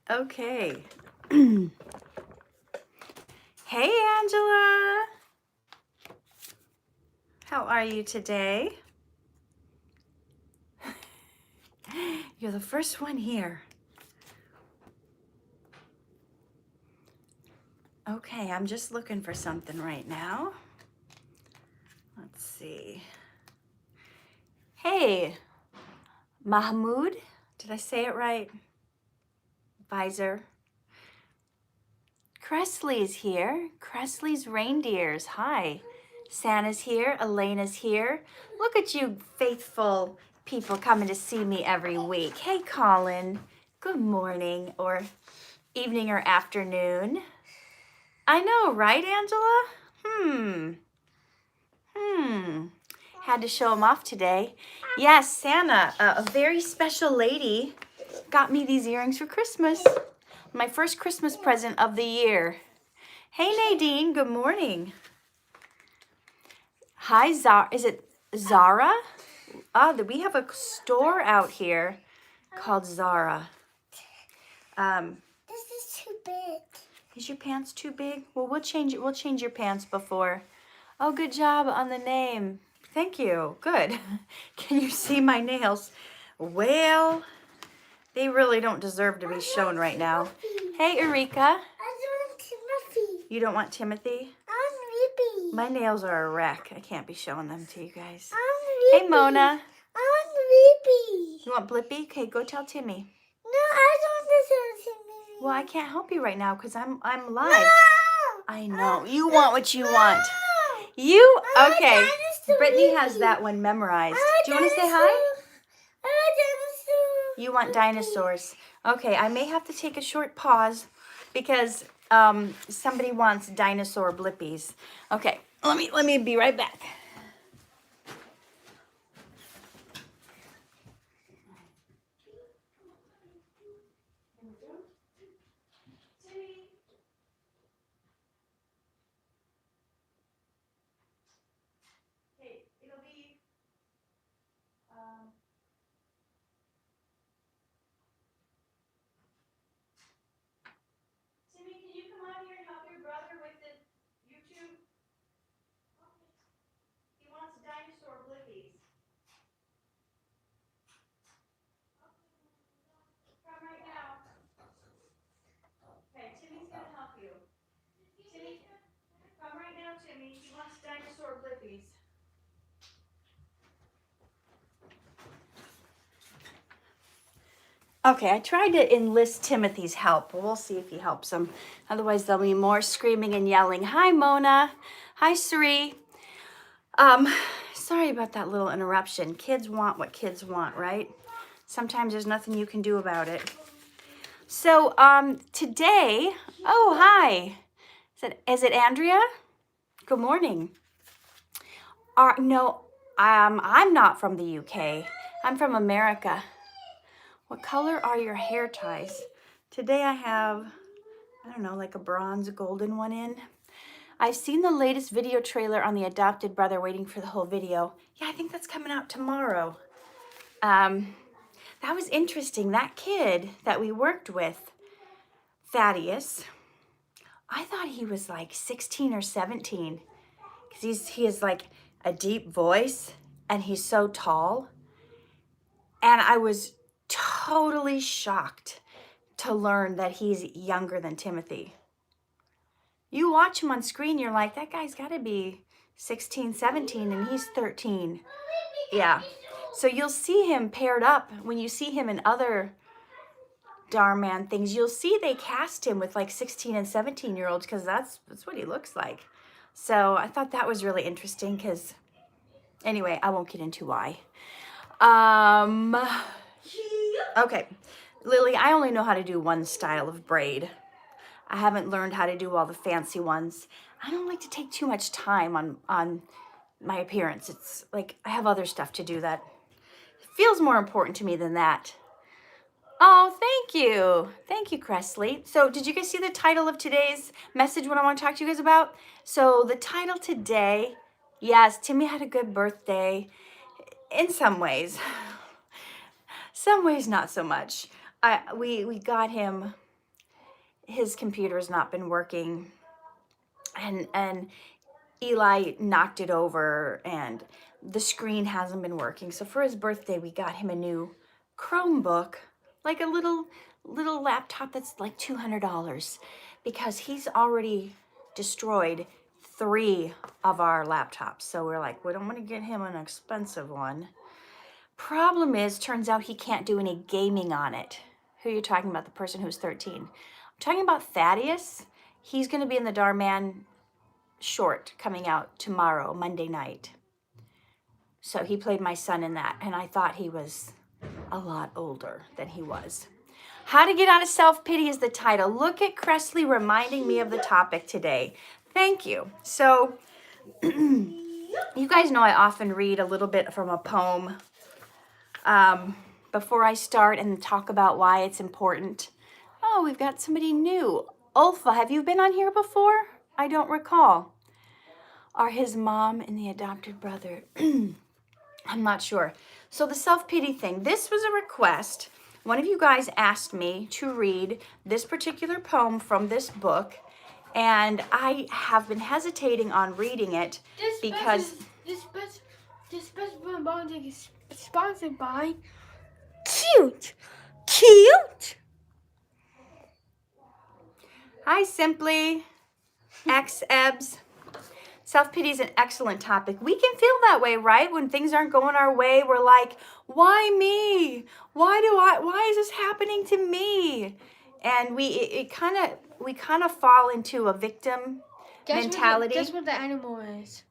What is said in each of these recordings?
Okay. Hey, Angela. How are you today? You're the first one here. Okay, I'm just looking for something right now. Let's see. Hey, Mahmoud. Did I say it right? Visor. Cresley's here. Cresley's reindeers. Hi. Santa's here. Elena's here. Look at you faithful people coming to see me every week. Hey, Colin. Good morning or evening or afternoon. I know, right, Angela? Had to show them off today. Yes, Santa, a very special lady, got me these earrings for Christmas. My first Christmas present of the year. Hey, Nadine, good morning. Hi, Zara. Is it Zara? We have a store out here called Zara. This is too big. Is your pants too big? Well, we'll change your pants before. Oh, good job on the name. Thank you. Good. Can you see my nails? Well, they really don't deserve to be shown right now. Hey, Eureka. I don't want Timothy. You don't want Timothy? I want Ruby. My nails are a wreck. I can't be showing them to you guys. I want Ruby. Hey, Mona. I want Ruby. You want Blippi? Okay, go tell Timmy. No, I don't want to tell Timmy. Well, I can't help you right now because I'm live. No! I know. You want what you want. You? Okay. Brittany has that one memorized. Do you want to say hi? You want dinosaurs. Okay, I may have to take a short pause because somebody wants dinosaur blippies. Okay, let me be right back. Timmy, can you come on here and help your brother with the YouTube? He wants dinosaur blippies. Come right now. Okay, Timmy's gonna help you. Timmy, come right now, Timmy. He wants dinosaur blippies. Okay, I tried to enlist Timothy's help. We'll see if he helps him. Otherwise, there'll be more screaming and yelling. Hi, Mona. Hi, Sri. Sorry about that little interruption. Kids want what kids want, right? Sometimes there's nothing you can do about it. So, today, oh, hi. Is it Andrea? Good morning. No, I'm not from the UK. I'm from America. What color are your hair ties? Today I have, I don't know, like a bronze golden one in. I've seen the latest video trailer on the adopted brother, waiting for the whole video. Yeah, I think that's coming out tomorrow. That was interesting. That kid that we worked with, Thaddeus, I thought he was like 16 or 17 because he has like a deep voice and he's so tall. And I was totally shocked to learn that he's younger than Timothy. You watch him on screen, you're like, that guy's got to be 16, 17, and he's 13. Yeah. So you'll see him paired up. When you see him in other Dhar Mann things, you'll see they cast him with like 16 and 17-year-olds because that's what he looks like. So I thought that was really interesting because, anyway, I won't get into why. Okay, Lily, I only know how to do one style of braid. I haven't learned how to do all the fancy ones. I don't like to take too much time on my appearance. It's like I have other stuff to do that feels more important to me than that. Oh, thank you. Thank you, Cresley. So did you guys see the title of today's message, what I want to talk to you guys about? So the title today, yes, Timmy had a good birthday in some ways. Some ways, not so much. We got him his computer has not been working, and Eli knocked it over, and the screen hasn't been working. So for his birthday, we got him a new Chromebook, like a little laptop that's like $200, because he's already destroyed 3 of our laptops. So we're like, we don't want to get him an expensive one. Problem is, turns out he can't do any gaming on it. Who are you talking about? The person who's 13. I'm talking about Thaddeus. He's going to be in the Dhar Mann short coming out tomorrow, Monday night. So he played my son in that, and I thought he was a lot older than he was. How to Get Out of Self-Pity is the title. Look at Cressley reminding me of the topic today. Thank you. So you guys know I often read a little bit from a poem before I start and talk about why it's important. Oh, we've got somebody new. Ulfa, have you been on here before? I don't recall. Are his mom and the adopted brother? I'm not sure. So the self-pity thing, this was a request. One of you guys asked me to read this particular poem from this book, and I have been hesitating on reading it because this special bonding is sponsored by Cute. Hi, Simply, X-Ebs. Self-pity is an excellent topic. We can feel that way, right? When things aren't going our way, we're like, why me? Why is this happening to me? And we kind of fall into a victim mentality. Guess what the animal is?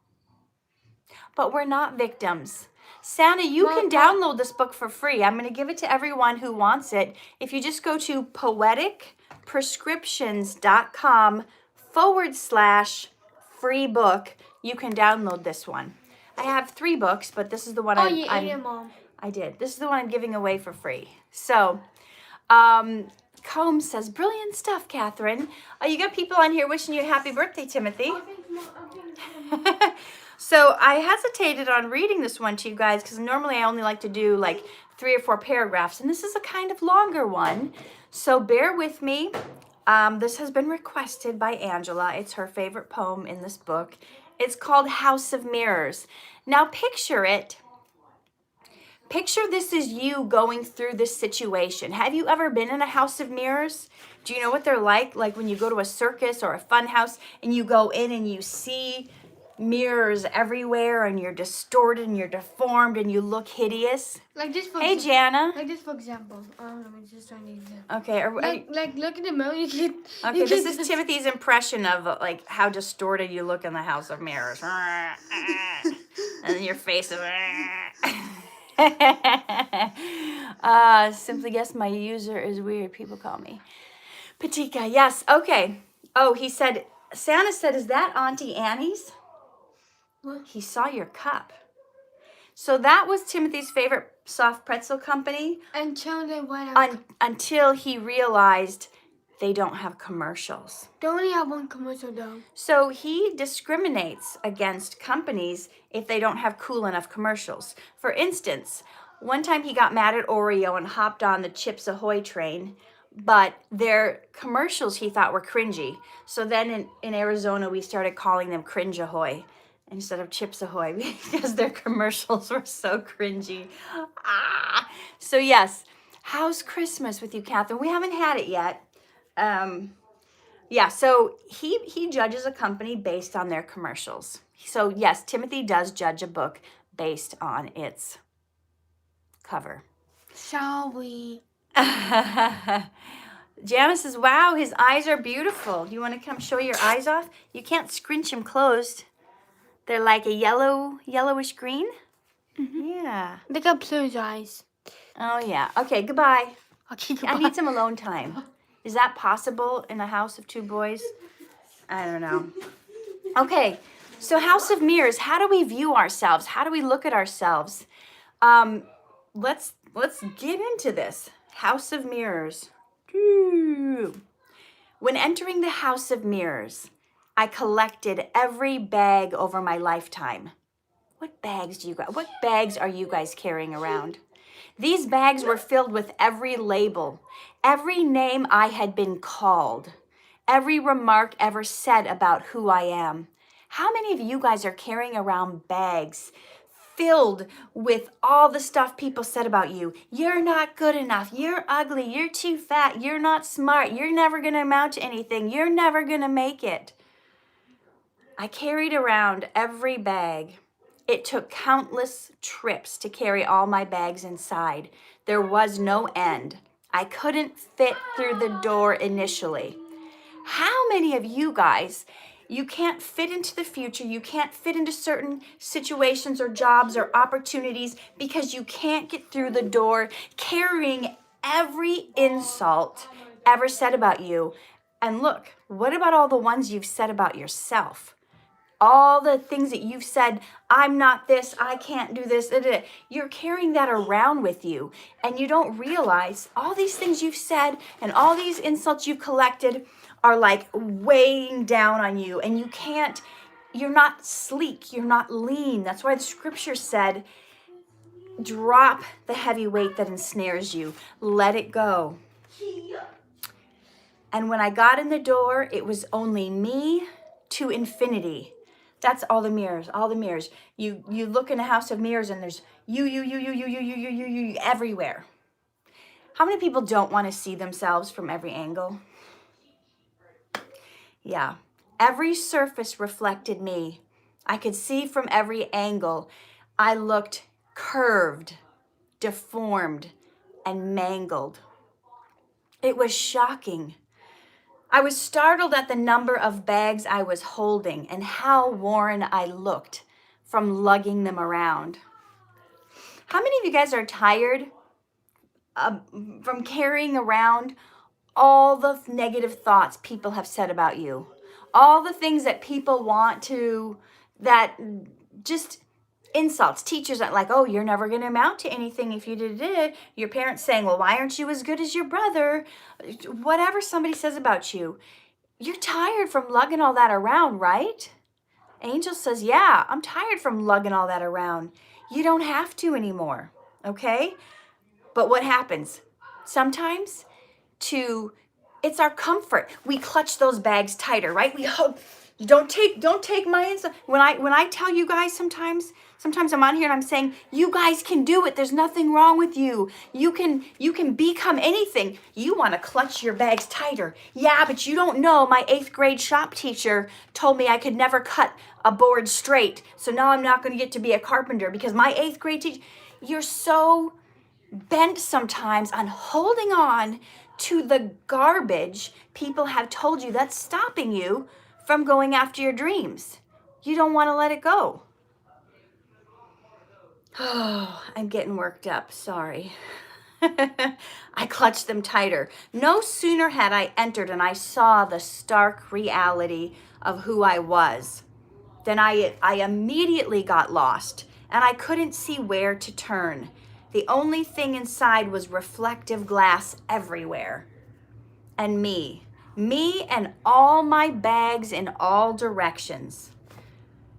But we're not victims. Santa, you can download this book for free. I'm going to give it to everyone who wants it. If you just go to poeticprescriptions.com/free book, you can download this one. I have 3 books, but this is the one you ate it, Mom. I did. This is the one I'm giving away for free. So, Combs says, brilliant stuff, Catherine. Oh, you got people on here wishing you a happy birthday, Timothy. So I hesitated on reading this one to you guys because normally I only like to do like 3 or 4 paragraphs, and this is a kind of longer one. So bear with me. This has been requested by Angela. It's her favorite poem in this book. It's called House of Mirrors. Now picture it. Picture this is you going through this situation. Have you ever been in a house of mirrors? Do you know what they're like? Like when you go to a circus or a fun house and you go in and you see mirrors everywhere and you're distorted and you're deformed and you look hideous. Like this for Hey, Jana. Like this, for example. Let me just try to example. Okay. Like look at the mirror. You can. Okay, you this can- is Timothy's impression of like how distorted you look in the house of mirrors. And then your face is. Simply guess my user is weird. People call me Patika. Yes. Okay. Oh, he said. Santa said, "Is that Auntie Annie's?" What? He saw your cup. So that was Timothy's favorite soft pretzel company Until they went out. until he realized they don't have commercials. They only have one commercial though. So he discriminates against companies if they don't have cool enough commercials. For instance, one time he got mad at Oreo and hopped on the Chips Ahoy train, but their commercials he thought were cringy. So then in Arizona, we started calling them Cringe Ahoy instead of Chips Ahoy because their commercials were so cringy. So yes, how's Christmas with you, Catherine? We haven't had it yet. Yeah, so he judges a company based on their commercials. So yes, Timothy does judge a book based on its cover. Shall we? Janice says, wow, his eyes are beautiful. You want to come show your eyes off? You can't scrunch them closed. They're like a yellowish green. Mm-hmm. Yeah. They got blue eyes. Oh, yeah. Okay, goodbye. Okay, I need some alone time. Is that possible in a house of 2 boys? I don't know. Okay, so House of Mirrors. How do we view ourselves? How do we look at ourselves? Let's get into this. House of Mirrors. When entering the House of Mirrors, I collected every bag over my lifetime. What bags are you guys carrying around? These bags were filled with every label, every name I had been called. every remark ever said about who I am. How many of you guys are carrying around bags filled with all the stuff people said about you? You're not good enough. You're ugly. You're too fat. You're not smart. You're never going to amount to anything. You're never going to make it. I carried around every bag. It took countless trips to carry all my bags inside. There was no end. I couldn't fit through the door initially. How many of you guys, you can't fit into the future, you can't fit into certain situations or jobs or opportunities because you can't get through the door carrying every insult ever said about you? And look, what about all the ones you've said about yourself? All the things that you've said, I'm not this, I can't do this. You're carrying that around with you, and you don't realize all these things you've said and all these insults you've collected are like weighing down on you, and you're not sleek, you're not lean. That's why the scripture said, drop the heavy weight that ensnares you. Let it go. And when I got in the door, it was only me to infinity. That's all the mirrors, all the mirrors. You look in a house of mirrors and there's you everywhere. How many people don't want to see themselves from every angle? Yeah, every surface reflected me. I could see from every angle. I looked curved, deformed, and mangled. It was shocking. I was startled at the number of bags I was holding and how worn I looked from lugging them around. How many of you guys are tired from carrying around all the negative thoughts people have said about you? All the things that people want to, that just insults. Teachers are like, oh, you're never going to amount to anything if you did it. Your parents saying, well, why aren't you as good as your brother? Whatever somebody says about you. You're tired from lugging all that around, right? Angel says, yeah, I'm tired from lugging all that around. You don't have to anymore, okay? But what happens? Sometimes it's our comfort. We clutch those bags tighter, right? We hope. Don't take my insult. When I tell you guys sometimes I'm on here and I'm saying, you guys can do it. There's nothing wrong with you. You can become anything. You want to clutch your bags tighter. Yeah, but you don't know. My 8th grade shop teacher told me I could never cut a board straight. So now I'm not going to get to be a carpenter because my 8th grade teacher. You're so bent sometimes on holding on to the garbage people have told you that's stopping you from going after your dreams. You don't want to let it go. Oh, I'm getting worked up. Sorry. I clutched them tighter. No sooner had I entered and I saw the stark reality of who I was, then I immediately got lost and I couldn't see where to turn. The only thing inside was reflective glass everywhere. And me and all my bags in all directions.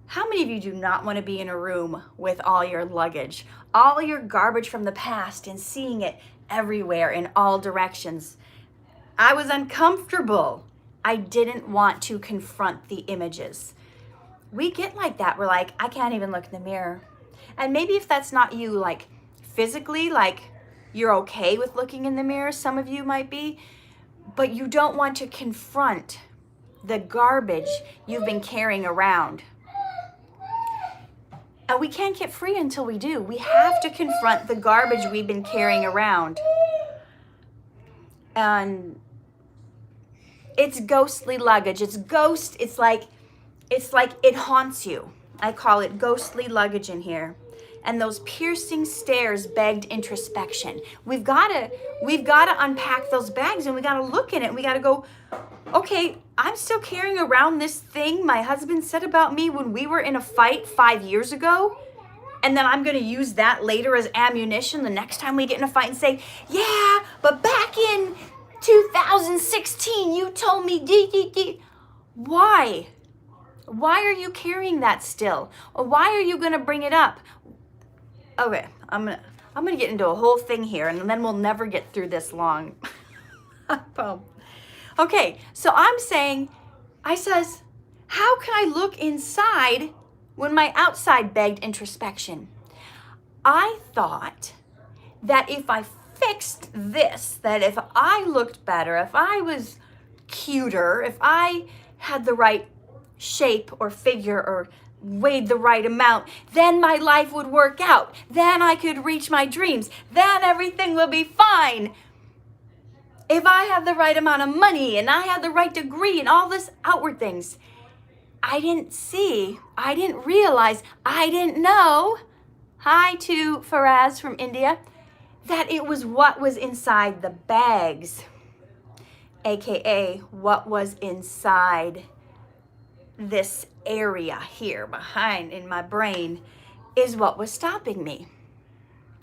How many of you do not want to be in a room with all your luggage, all your garbage from the past, and seeing it everywhere in all directions? I was uncomfortable. I didn't want to confront the images. We get like that. We're like, I can't even look in the mirror. And maybe if that's not you, like physically, like you're okay with looking in the mirror, some of you might be, but you don't want to confront the garbage you've been carrying around. And we can't get free until we do. We have to confront the garbage we've been carrying around. And it's ghostly luggage. It's like it haunts you. I call it ghostly luggage in here. And those piercing stares begged introspection. We've got to unpack those bags and we got to look in it. And we got to go, okay, I'm still carrying around this thing my husband said about me when we were in a fight 5 years ago. And then I'm going to use that later as ammunition the next time we get in a fight and say, yeah, but back in 2016, you told me d. Why? Why are you carrying that still? Or why are you going to bring it up? Okay, I'm gonna get into a whole thing here, and then we'll never get through this long. Okay, so I'm saying, I says, how can I look inside when my outside begged introspection? I thought that if I fixed this, that if I looked better, if I was cuter, if I had the right shape or figure or weighed the right amount, then my life would work out. Then I could reach my dreams. Then everything will be fine. If I have the right amount of money and I have the right degree and all this outward things, I didn't see, I didn't realize, I didn't know, hi to Faraz from India, that it was what was inside the bags, aka what was inside this area here behind in my brain is what was stopping me.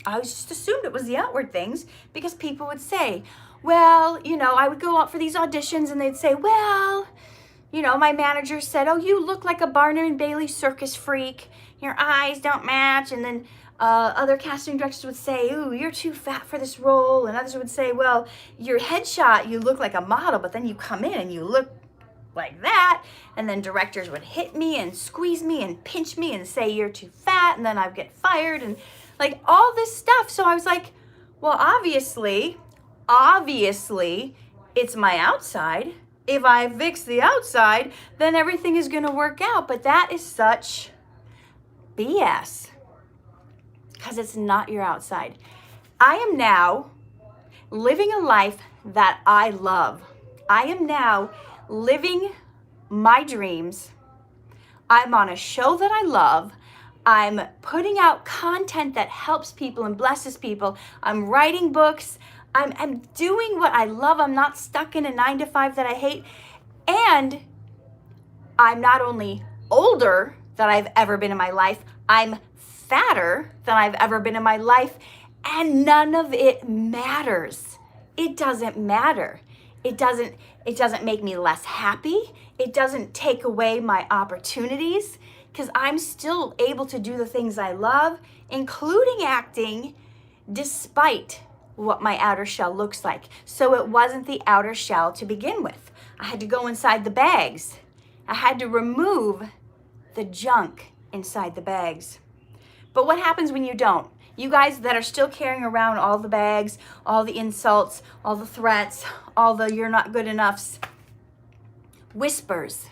I just assumed it was the outward things because people would say, well, you know, I would go out for these auditions and they'd say, well, you know, my manager said, oh, you look like a Barnum and Bailey circus freak. Your eyes don't match. And then other casting directors would say, ooh, you're too fat for this role. And others would say, well, your headshot, you look like a model, but then you come in and you look like that. And then directors would hit me and squeeze me and pinch me and say, you're too fat. And then I'd get fired and like all this stuff. So I was like, well, obviously, it's my outside. If I fix the outside, then everything is going to work out. But that is such BS because it's not your outside. I am now living a life that I love. I am now living my dreams. I'm on a show that I love. I'm putting out content that helps people and blesses people. I'm writing books. I'm doing what I love. I'm not stuck in a 9-to-5 that I hate. And I'm not only older than I've ever been in my life, I'm fatter than I've ever been in my life. And none of it matters. It doesn't matter. It doesn't make me less happy. It doesn't take away my opportunities because I'm still able to do the things I love, including acting, despite what my outer shell looks like. So it wasn't the outer shell to begin with. I had to go inside the bags. I had to remove the junk inside the bags. But what happens when you don't? You guys that are still carrying around all the bags, all the insults, all the threats, all the you're not good enoughs, whispers.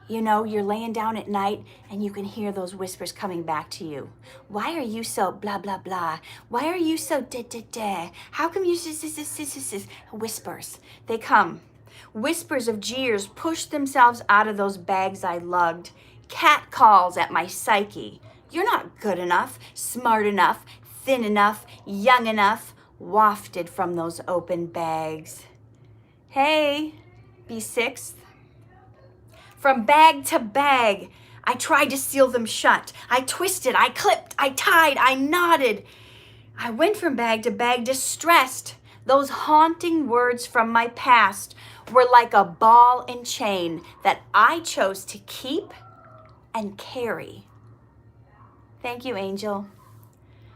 You know, you're laying down at night and you can hear those whispers coming back to you. Why are you so blah, blah, blah? Why are you so da, da, da? How come you whispers? They come. Whispers of jeers push themselves out of those bags I lugged. Cat calls at my psyche. You're not good enough, smart enough, thin enough, young enough, wafted from those open bags. Hey, B6. From bag to bag, I tried to seal them shut. I twisted, I clipped, I tied, I knotted. I went from bag to bag distressed. Those haunting words from my past were like a ball and chain that I chose to keep and carry. Thank you, Angel.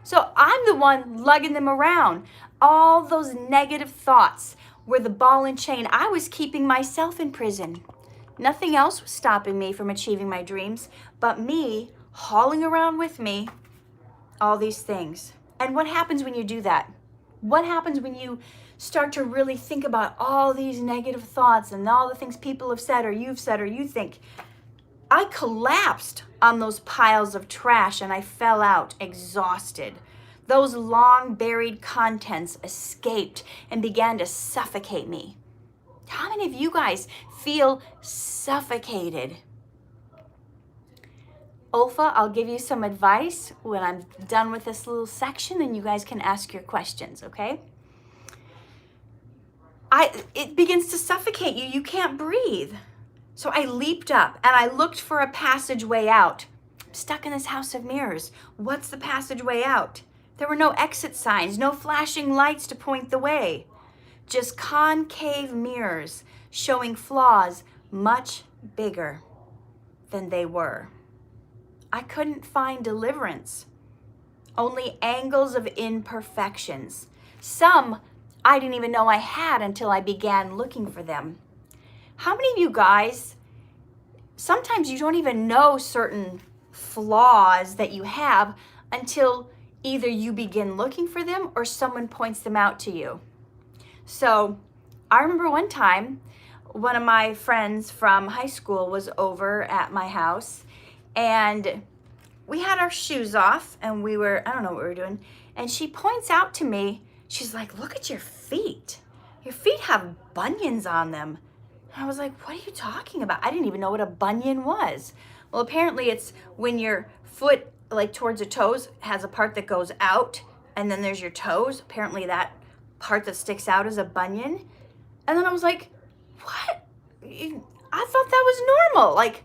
So I'm the one lugging them around. All those negative thoughts were the ball and chain. I was keeping myself in prison. Nothing else was stopping me from achieving my dreams, but me hauling around with me all these things. And what happens when you do that? What happens when you start to really think about all these negative thoughts and all the things people have said or you've said or you think? I collapsed on those piles of trash and I fell out exhausted. Those long buried contents escaped and began to suffocate me. How many of you guys feel suffocated? Olfa, I'll give you some advice when I'm done with this little section and you guys can ask your questions, okay? It begins to suffocate you. You can't breathe. So I leaped up and I looked for a passageway out. I'm stuck in this house of mirrors. What's the passageway out? There were no exit signs, no flashing lights to point the way. Just concave mirrors showing flaws much bigger than they were. I couldn't find deliverance, only angles of imperfections. Some I didn't even know I had until I began looking for them. How many of you guys, sometimes you don't even know certain flaws that you have until either you begin looking for them or someone points them out to you? So I remember one time, one of my friends from high school was over at my house, and we had our shoes off, and I don't know what we were doing, and she points out to me, she's like, look at your feet. Your feet have bunions on them. And I was like, what are you talking about? I didn't even know what a bunion was. Well, apparently it's when your foot, like towards the toes, has a part that goes out, and then there's your toes. Apparently that part that sticks out is a bunion. And then I was like, what? I thought that was normal. Like,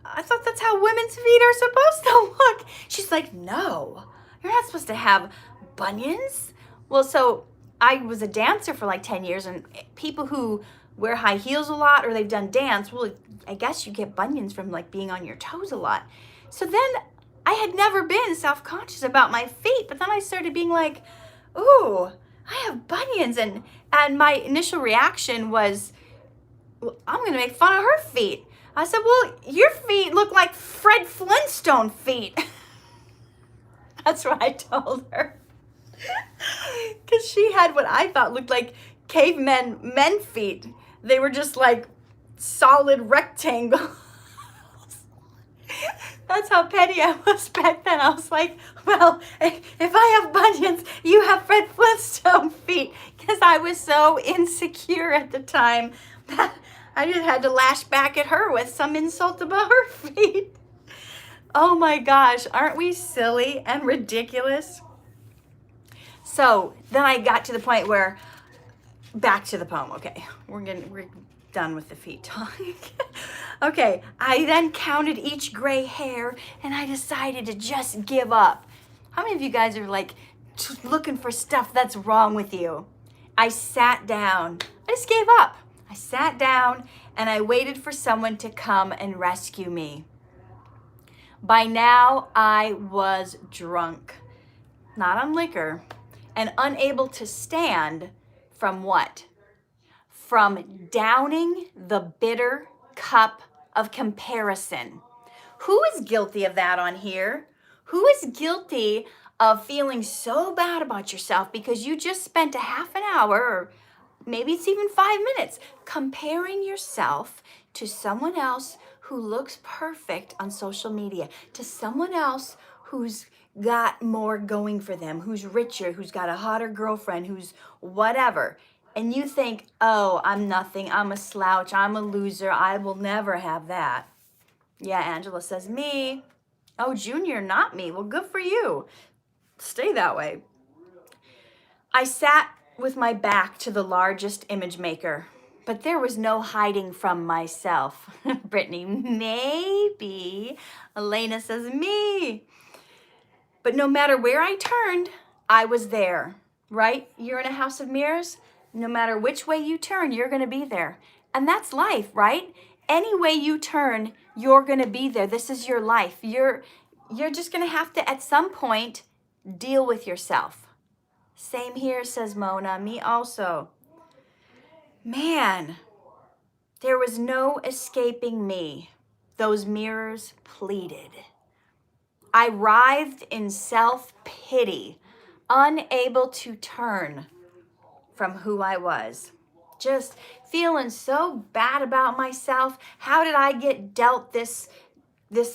I thought that's how women's feet are supposed to look. She's like, no, you're not supposed to have bunions. Well, so I was a dancer for like 10 years, and people who wear high heels a lot or they've done dance, well, I guess you get bunions from like being on your toes a lot. So then I had never been self-conscious about my feet, but then I started being like, ooh, I have bunions. And my initial reaction was, well, I'm going to make fun of her feet. I said, well, your feet look like Fred Flintstone feet. That's what I told her. Because she had what I thought looked like men feet. They were just like solid rectangles. That's how petty I was back then. I was like, well, if I have bunions, you have Fred Flintstone feet. Because I was so insecure at the time that I just had to lash back at her with some insult about her feet. Oh my gosh, aren't we silly and ridiculous? So then I got to the point where, back to the poem. Okay, we're done with the feet talk. Okay, I then counted each gray hair and I decided to just give up. How many of you guys are like looking for stuff that's wrong with you? I sat down. I just gave up. I sat down and I waited for someone to come and rescue me. By now, I was drunk, not on liquor, and unable to stand from what? From downing the bitter cup of comparison. Who is guilty of that on here? Who is guilty of feeling so bad about yourself because you just spent a half an hour, or maybe it's even 5 minutes, comparing yourself to someone else who looks perfect on social media, to someone else who's got more going for them, who's richer, who's got a hotter girlfriend, who's whatever. And you think, oh, I'm nothing, I'm a slouch, I'm a loser, I will never have that. Yeah, Angela says, me. Oh, Junior, not me. Well, good for you. Stay that way. I sat with my back to the largest image maker, but there was no hiding from myself. Brittany, maybe. Elena says, me. But no matter where I turned, I was there, right? You're in a house of mirrors. No matter which way you turn, you're going to be there. And that's life, right? Any way you turn, you're going to be there. This is your life. You're just going to have to, at some point, deal with yourself. Same here, says Mona. Me also. Man, there was no escaping me. Those mirrors pleaded. I writhed in self-pity, unable to turn from who I was. Just feeling so bad about myself. How did I get dealt this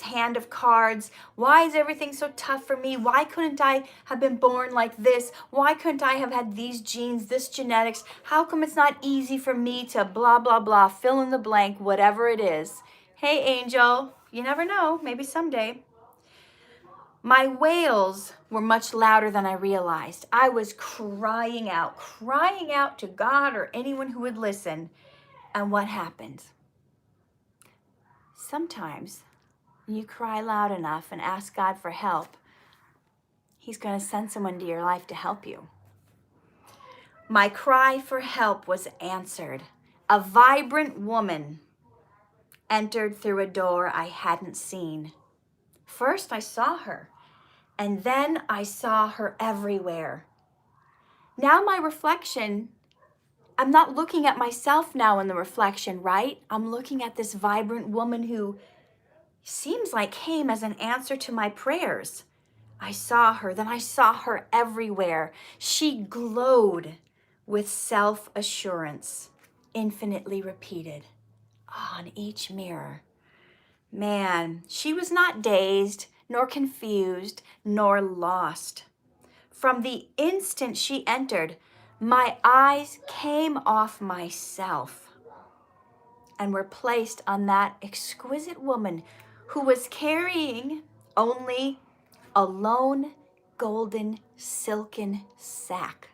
hand of cards? Why is everything so tough for me? Why couldn't I have been born like this? Why couldn't I have had these genes, this genetics? How come it's not easy for me to blah, blah, blah, fill in the blank, whatever it is? Hey, Angel, you never know, maybe someday. My wails were much louder than I realized. I was crying out to God or anyone who would listen. And what happened? Sometimes when you cry loud enough and ask God for help, He's going to send someone to your life to help you. My cry for help was answered. A vibrant woman entered through a door I hadn't seen. First, I saw her, and then I saw her everywhere. Now my reflection, I'm not looking at myself now in the reflection, right? I'm looking at this vibrant woman who seems like came as an answer to my prayers. I saw her, then I saw her everywhere. She glowed with self-assurance, infinitely repeated on each mirror. Man, she was not dazed, nor confused, nor lost. From the instant she entered, my eyes came off myself and were placed on that exquisite woman who was carrying only a lone golden silken sack.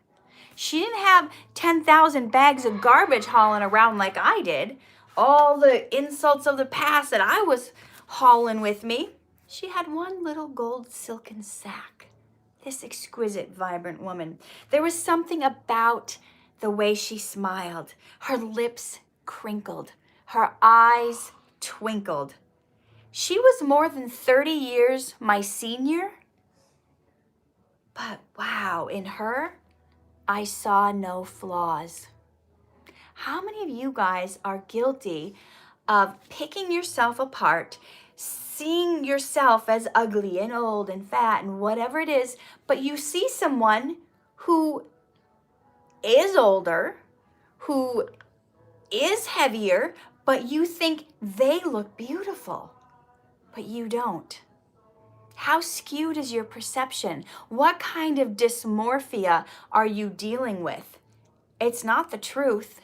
She didn't have 10,000 bags of garbage hauling around like I did. All the insults of the past that I was hauling with me. She had one little gold silken sack. This exquisite, vibrant woman. There was something about the way she smiled. Her lips crinkled. Her eyes twinkled. She was more than 30 years my senior. But wow, in her, I saw no flaws. How many of you guys are guilty of picking yourself apart, seeing yourself as ugly and old and fat and whatever it is, but you see someone who is older, who is heavier, but you think they look beautiful, but you don't? How skewed is your perception? What kind of dysmorphia are you dealing with? It's not the truth.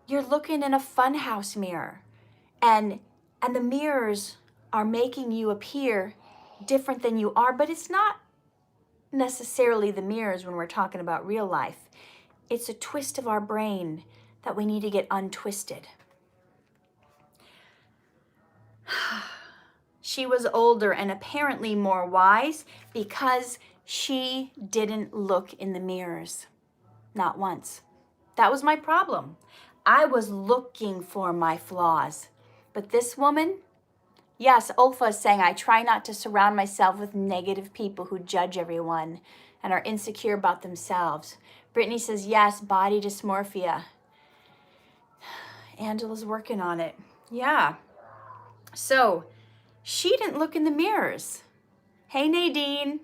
You're looking in a funhouse mirror, and the mirrors are making you appear different than you are, but it's not necessarily the mirrors when we're talking about real life. It's a twist of our brain that we need to get untwisted. She was older and apparently more wise because she didn't look in the mirrors. Not once. That was my problem. I was looking for my flaws. But this woman, yes, Ulfa is saying, I try not to surround myself with negative people who judge everyone and are insecure about themselves. Brittany says, yes, body dysmorphia. Angela's working on it. Yeah. So, she didn't look in the mirrors. Hey, Nadine.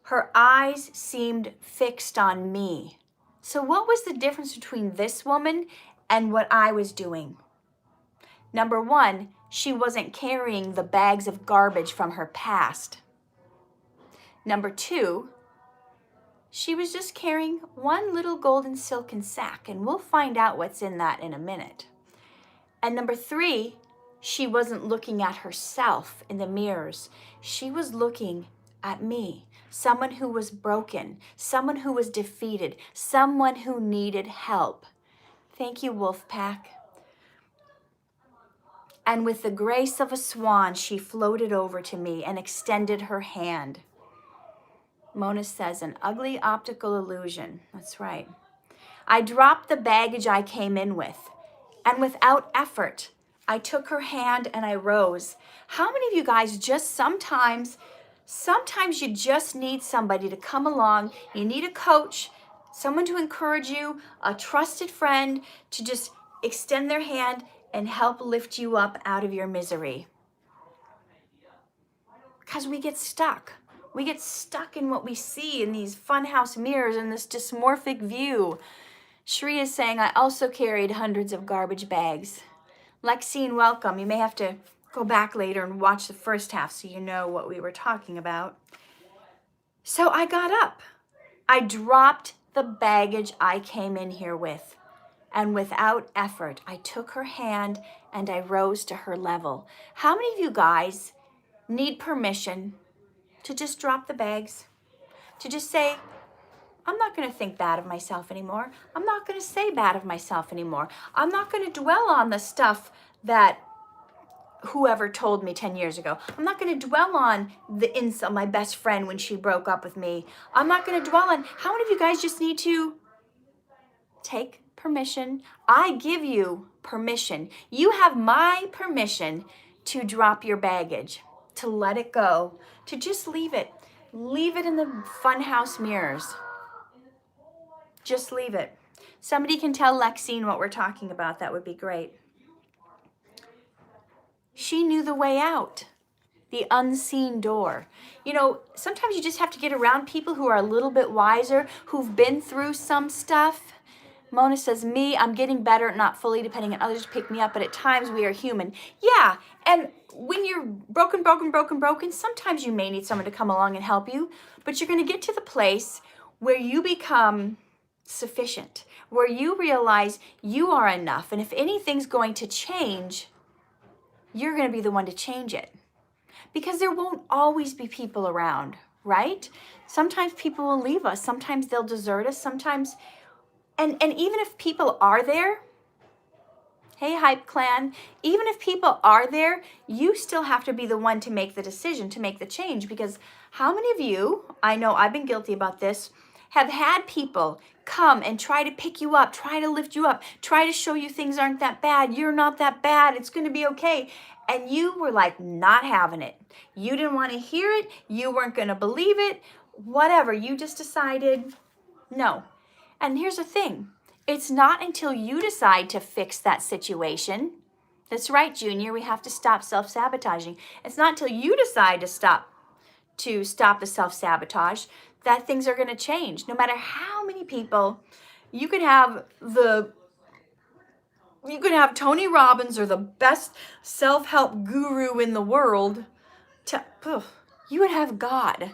Her eyes seemed fixed on me. So what was the difference between this woman and what I was doing? Number one, she wasn't carrying the bags of garbage from her past. Number two, she was just carrying one little golden silken sack, and we'll find out what's in that in a minute. And number three, she wasn't looking at herself in the mirrors. She was looking at me, someone who was broken, someone who was defeated, someone who needed help. Thank you, Wolfpack. And with the grace of a swan, she floated over to me and extended her hand. Mona says, an ugly optical illusion. That's right. I dropped the baggage I came in with, and without effort, I took her hand and I rose. How many of you guys just sometimes you just need somebody to come along. You need a coach, someone to encourage you, a trusted friend to just extend their hand and help lift you up out of your misery. Because we get stuck. We get stuck in what we see in these funhouse mirrors and this dysmorphic view. Shri is saying, I also carried hundreds of garbage bags. Lexine, welcome. You may have to go back later and watch the first half so you know what we were talking about. So I got up. I dropped the baggage I came in here with. And without effort, I took her hand and I rose to her level. How many of you guys need permission to just drop the bags? To just say, I'm not going to think bad of myself anymore. I'm not going to say bad of myself anymore. I'm not going to dwell on the stuff that whoever told me 10 years ago. I'm not going to dwell on the insult, my best friend when she broke up with me. I'm not going to dwell on, how many of you guys just need to take permission? I give you permission. You have my permission to drop your baggage, to let it go, to just leave it. Leave it in the funhouse mirrors. just leave it. Somebody can tell Lexine what we're talking about. That would be great. She knew the way out. The unseen door. You know, sometimes you just have to get around people who are a little bit wiser, who've been through some stuff. Mona says, me, I'm getting better, not fully depending on others to pick me up, but at times we are human. Yeah, and when you're broken, sometimes you may need someone to come along and help you, but you're going to get to the place where you become sufficient, where you realize you are enough, and if anything's going to change, you're going to be the one to change it. Because there won't always be people around, right? Sometimes people will leave us. Sometimes they'll desert us. Sometimes, and even if people are there, hey, Hype Clan, even if people are there, you still have to be the one to make the decision, to make the change. Because how many of you, I know I've been guilty about this, have had people come and try to pick you up, try to lift you up, try to show you things aren't that bad, you're not that bad, it's going to be okay. And you were like not having it. You didn't want to hear it. You weren't going to believe it. Whatever. You just decided no. And here's the thing. It's not until you decide to fix that situation. That's right, Junior. We have to stop self-sabotaging. It's not until you decide to stop the self-sabotage that things are going to change. No matter how many people, you could have Tony Robbins or the best self-help guru in the world. You would have God.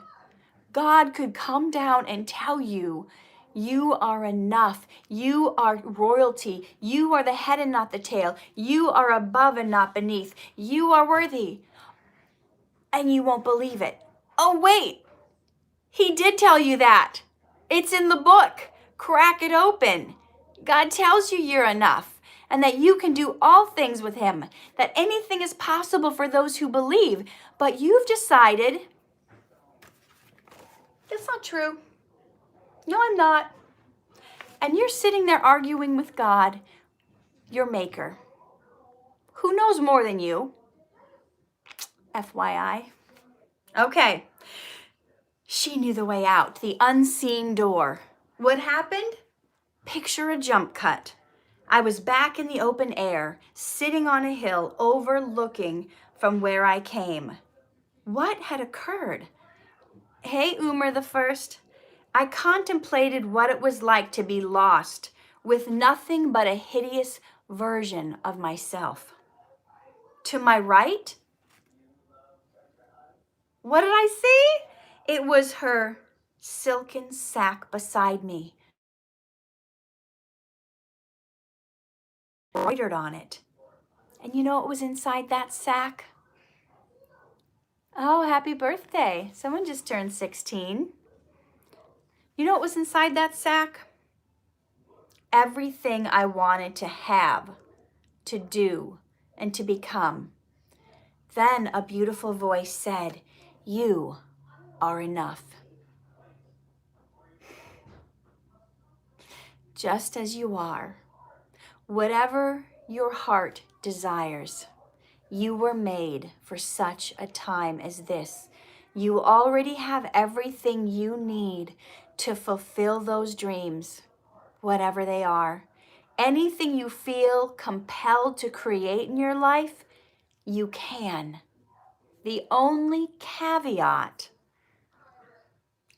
God could come down and tell you, you are enough. You are royalty. You are the head and not the tail. You are above and not beneath. You are worthy. And you won't believe it. Oh, wait. He did tell you that. It's in the book. Crack it open. God tells you you're enough and that you can do all things with him, that anything is possible for those who believe. But you've decided, that's not true. No, I'm not. And you're sitting there arguing with God, your maker, who knows more than you. FYI. Okay. She knew the way out, the unseen door. What happened? Picture a jump cut. I was back in the open air, sitting on a hill overlooking from where I came. What had occurred? Hey, Umar the First. I contemplated what it was like to be lost with nothing but a hideous version of myself. To my right, what did I see? It was her silken sack beside me, embroidered on it. And you know what was inside that sack? Oh, happy birthday. Someone just turned 16. You know what was inside that sack? Everything I wanted to have, to do, and to become. Then a beautiful voice said, you are enough. Just as you are, whatever your heart desires, you were made for such a time as this. You already have everything you need to fulfill those dreams, whatever they are. Anything you feel compelled to create in your life, you can. The only caveat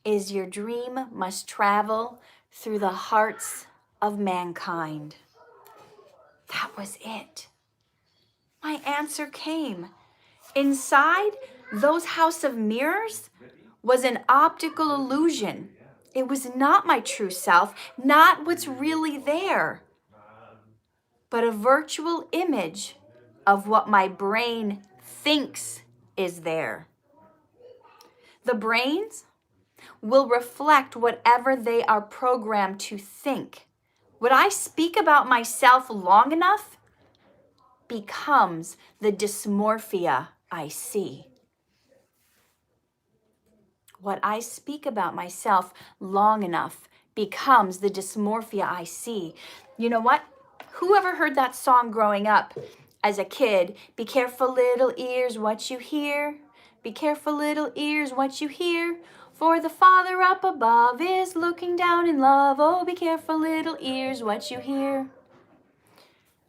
is your dream must travel through the hearts of mankind. That was it. My answer came. Inside those house of mirrors was an optical illusion. It was not my true self, not what's really there, but a virtual image of what my brain thinks is there. The brains will reflect whatever they are programmed to think. What I speak about myself long enough becomes the dysmorphia I see. What I speak about myself long enough becomes the dysmorphia I see. You know what? Whoever heard that song growing up as a kid, be careful little ears what you hear, be careful little ears what you hear, For the Father up above is looking down in love. Oh, be careful, little ears, what you hear.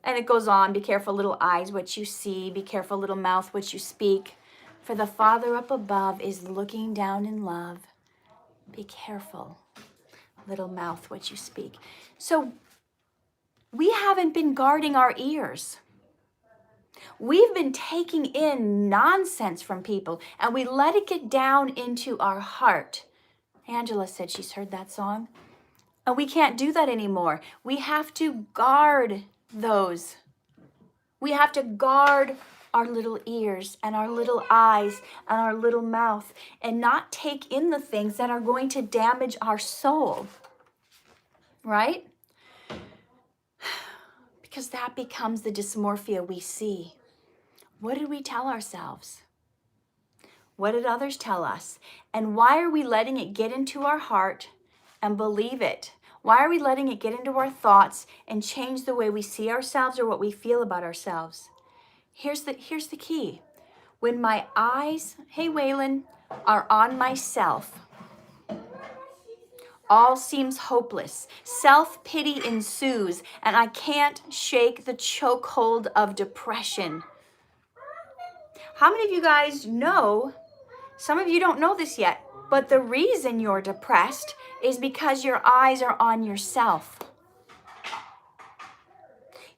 And it goes on, be careful, little eyes, what you see. Be careful, little mouth, what you speak. For the Father up above is looking down in love. Be careful, little mouth, what you speak. So we haven't been guarding our ears. We've been taking in nonsense from people, and we let it get down into our heart. Angela said she's heard that song. And we can't do that anymore. We have to guard those. We have to guard our little ears and our little eyes and our little mouth and not take in the things that are going to damage our soul. Right? Because that becomes the dysmorphia we see. What did we tell ourselves? What did others tell us? And why are we letting it get into our heart and believe it? Why are we letting it get into our thoughts and change the way we see ourselves or what we feel about ourselves? Here's the key. When my eyes, hey Waylon, are on myself, all seems hopeless. Self-pity ensues, and I can't shake the chokehold of depression. How many of you guys know, some of you don't know this yet, but the reason you're depressed is because your eyes are on yourself.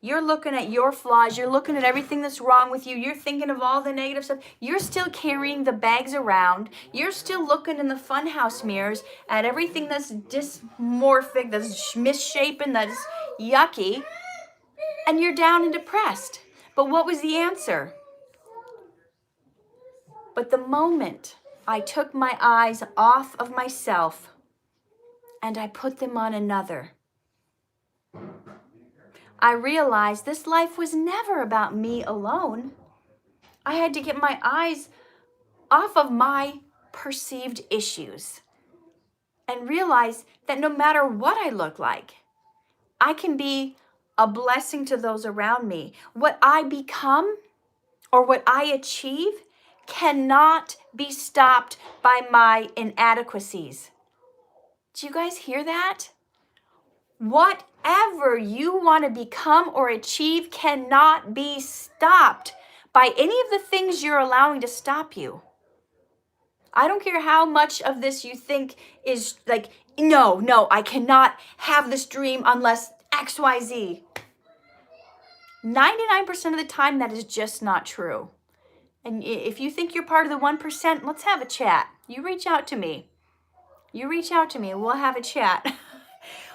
You're looking at your flaws. You're looking at everything that's wrong with you. You're thinking of all the negative stuff. You're still carrying the bags around. You're still looking in the funhouse mirrors at everything that's dysmorphic, that's misshapen, that's yucky. And you're down and depressed. But what was the answer? But the moment I took my eyes off of myself and I put them on another, I realized this life was never about me alone. I had to get my eyes off of my perceived issues and realize that no matter what I look like, I can be a blessing to those around me. What I become or what I achieve cannot be stopped by my inadequacies. Do you guys hear that? Whatever you want to become or achieve cannot be stopped by any of the things you're allowing to stop you. I don't care how much of this you think is like, no, I cannot have this dream unless X, Y, Z. 99% of the time, that is just not true. And if you think you're part of the 1%, let's have a chat. You reach out to me. And we'll have a chat.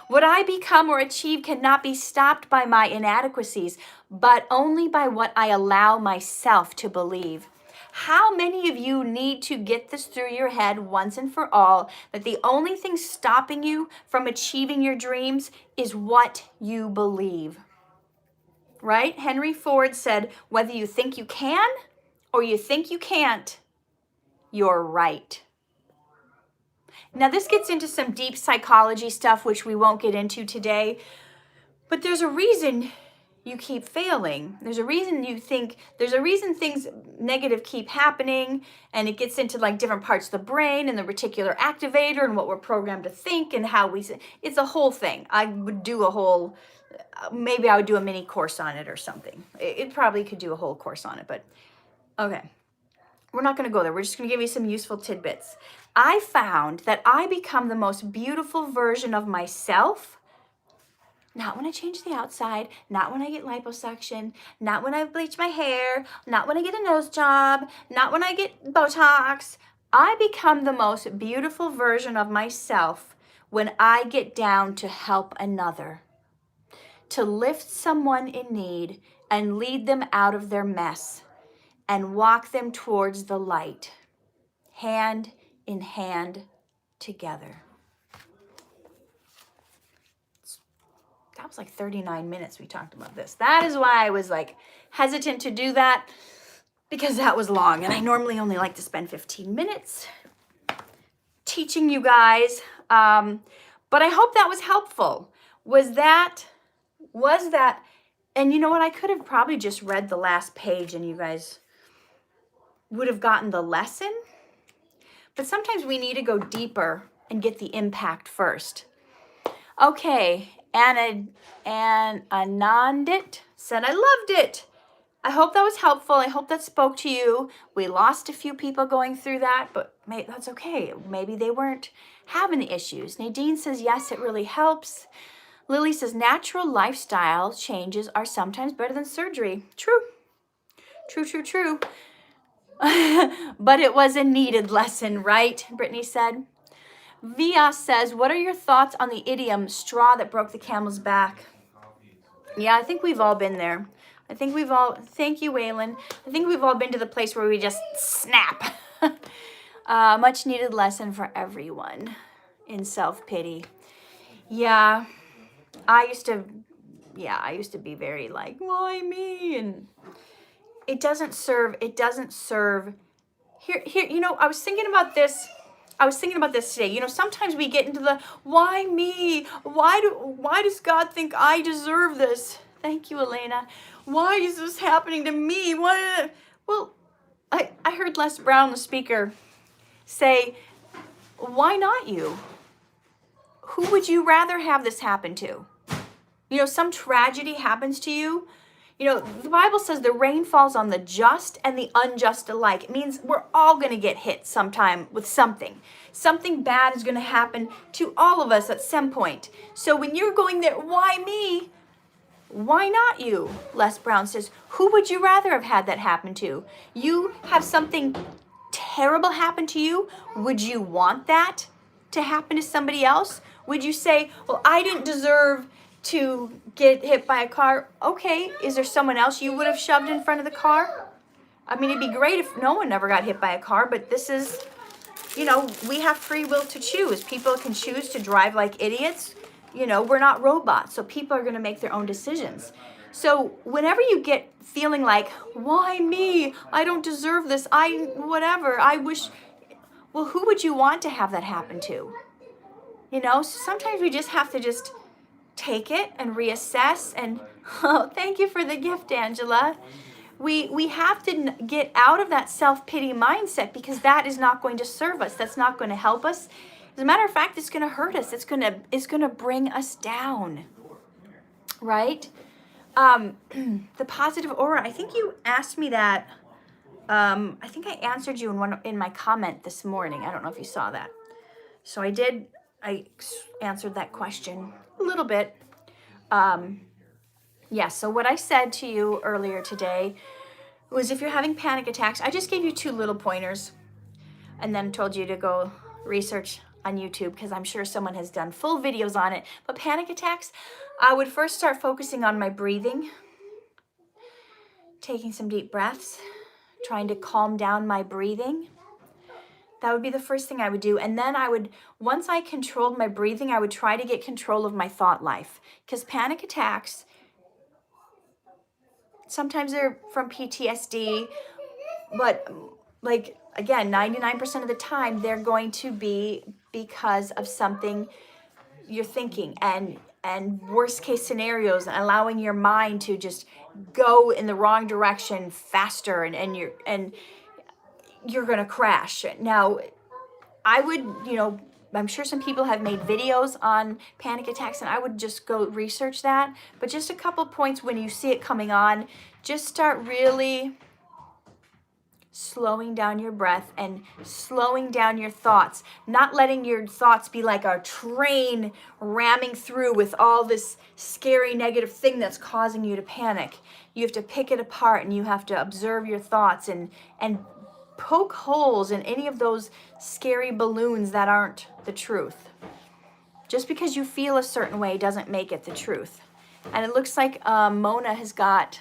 What I become or achieve cannot be stopped by my inadequacies, but only by what I allow myself to believe. How many of you need to get this through your head once and for all, that the only thing stopping you from achieving your dreams is what you believe? Right? Henry Ford said, whether you think you can or you think you can't, you're right. Now, this gets into some deep psychology stuff, which we won't get into today, but there's a reason you keep failing. There's a reason things negative keep happening, and it gets into like different parts of the brain and the reticular activator and what we're programmed to think and how it's a whole thing. Maybe I would do a mini course on it or something. It probably could do a whole course on it, but okay. We're not going to go there. We're just going to give you some useful tidbits. I found that I become the most beautiful version of myself, not when I change the outside, not when I get liposuction, not when I bleach my hair, not when I get a nose job, not when I get Botox. I become the most beautiful version of myself when I get down to help another, to lift someone in need and lead them out of their mess and walk them towards the light, hand in hand together. That was like 39 minutes we talked about this. That is why I was like hesitant to do that, because that was long. And I normally only like to spend 15 minutes teaching you guys. But I hope that was helpful. Was that, and you know what? I could have probably just read the last page and you guys would have gotten the lesson. But sometimes we need to go deeper and get the impact first. Okay, Anandit said, I loved it. I hope that was helpful. I hope that spoke to you. We lost a few people going through that, but that's okay. Maybe they weren't having the issues. Nadine says, yes, it really helps. Lily says, natural lifestyle changes are sometimes better than surgery. True. True, true, true. But it was a needed lesson, right? Brittany said. Via says, what are your thoughts on the idiom, straw that broke the camel's back? Yeah, I think we've all been there. I think we've all, thank you, Waylon. I think we've all been to the place where we just snap. Much needed lesson for everyone in self-pity. Yeah, I used to be very like, why me? And it doesn't serve. Here, you know, I was thinking about this today. You know, sometimes we get into the, why me? Why does God think I deserve this? Thank you, Elena. Why is this happening to me? Well, I heard Les Brown, the speaker, say, why not you? Who would you rather have this happen to? You know, some tragedy happens to you. You know, the Bible says the rain falls on the just and the unjust alike. It means we're all going to get hit sometime with something. Something bad is going to happen to all of us at some point. So when you're going there, why me? Why not you? Les Brown says, who would you rather have had that happen to? You have something terrible happen to you. Would you want that to happen to somebody else? Would you say, well, I didn't deserve to get hit by a car? Okay, is there someone else you would have shoved in front of the car? I mean, it'd be great if no one ever got hit by a car, but this is, you know, we have free will to choose. People can choose to drive like idiots. You know, we're not robots, so people are going to make their own decisions. So whenever you get feeling like, why me? I don't deserve this. I wish, well, who would you want to have that happen to? You know, so sometimes we just have to just take it and reassess. And oh, thank you for the gift, Angela. We have to get out of that self-pity mindset, because that is not going to serve us. That's not going to help us. As a matter of fact, it's going to hurt us. It's going to bring us down, right? The positive aura. I think you asked me that. I think I answered you in my comment this morning. I don't know if you saw that. So I did. I answered that question a little bit. Yeah. So what I said to you earlier today was, if you're having panic attacks, I just gave you 2 little pointers, and then told you to go research on YouTube, because I'm sure someone has done full videos on it. But panic attacks, I would first start focusing on my breathing, taking some deep breaths, trying to calm down my breathing. That would be the first thing I would do. And then once I controlled my breathing, I would try to get control of my thought life. Because panic attacks, sometimes they're from PTSD, but like, again, 99% of the time, they're going to be because of something you're thinking, and worst case scenarios, and allowing your mind to just go in the wrong direction faster, and you're going to crash. Now, I would, you know, I'm sure some people have made videos on panic attacks, and I would just go research that. But just a couple points when you see it coming on, just start really slowing down your breath and slowing down your thoughts, not letting your thoughts be like a train ramming through with all this scary negative thing that's causing you to panic. You have to pick it apart, and you have to observe your thoughts and poke holes in any of those scary balloons that aren't the truth. Just because you feel a certain way doesn't make it the truth. And it looks like Mona has got